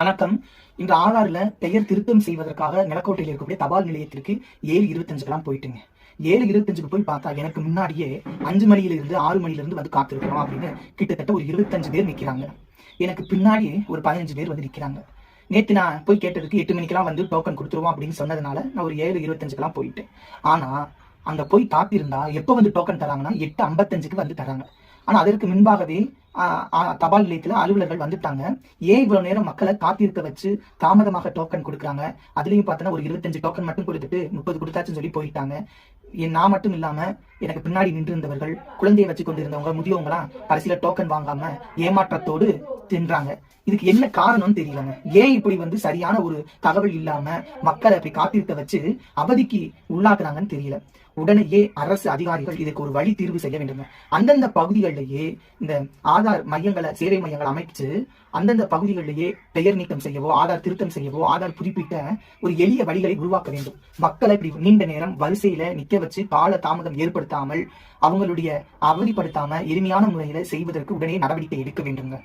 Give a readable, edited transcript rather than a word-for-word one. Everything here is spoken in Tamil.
வணக்கம். இந்த ஆதார்ல பெயர் திருத்தம் செய்வதற்காக நிலக்கோட்டையில் இருக்கக்கூடிய தபால் நிலையத்திற்கு 7:25 போயிட்டுங்க. 7:25 போய் பார்த்தா எனக்கு முன்னாடியே 5 மணியிலிருந்து 6 மணியிலிருந்து வந்து காத்திருக்கிறோம் அப்படின்னு கிட்டத்தட்ட ஒரு 25 பேர் நிக்கிறாங்க. எனக்கு பின்னாடி ஒரு 15 பேர் வந்து நிக்கிறாங்க. நேற்று நான் போய் கேட்டதுக்கு 8 மணிக்கெல்லாம் வந்து டோக்கன் கொடுத்துருவோம் அப்படின்னு சொன்னதுனால நான் ஒரு 7:25 போயிட்டேன். ஆனா அங்க போய் காத்திருந்தா எப்ப வந்து டோக்கன் தராங்கன்னா 8:55 வந்து தராங்க. ஆனா அதற்கு முன்பாகவே தபால் நிலையத்துல அலுவலர்கள் வந்துட்டாங்க. ஏன் இவ்வளவு நேரம் மக்களை காத்திருக்க வச்சு தாமதமாக டோக்கன் கொடுக்குறாங்க? அதுலயும் பார்த்தோன்னா ஒரு 25 டோக்கன் மட்டும் கொடுத்துட்டு 30 கொடுத்தாச்சுன்னு சொல்லி போயிட்டாங்க. நான் மட்டும் இல்லாம எனக்கு பின்னாடி நின்று இருந்தவர்கள், குழந்தையை வச்சு கொண்டு இருந்தவங்க, முதியவங்களாம் கடைசியில டோக்கன் வாங்காம ஏமாற்றத்தோடு தின்றாங்க. இதுக்கு என்ன காரணம்னு தெரியலங்க. ஏன் இப்படி வந்து சரியான ஒரு தகவல் இல்லாம மக்களை அப்படி காத்திருக்க வச்சு அவதிக்கு உள்ளாக்குறாங்கன்னு தெரியல. உடனேயே அரசு அதிகாரிகள் இதுக்கு ஒரு வழி தீர்வு செய்ய வேண்டும். அந்தந்த பகுதிகளிலேயே இந்த ஆதார் மையங்களை, சேவை மையங்களை அமைச்சு அந்தந்த பகுதிகளிலேயே பெயர் நீக்கம் செய்யவோ, ஆதார் திருத்தம் செய்யவோ, ஆதார் புதுப்பிக்க ஒரு எளிய வழிகளை உருவாக்க வேண்டும். மக்களை இப்படி நீண்ட நேரம் வரிசையில நிக்க வச்சு கால தாமதம் ஏற்படுத்தாமல், அவங்களுடைய அவதிப்படுத்தாம எளிமையான முறையில செய்வதற்கு உடனே நடவடிக்கை எடுக்க வேண்டுங்க.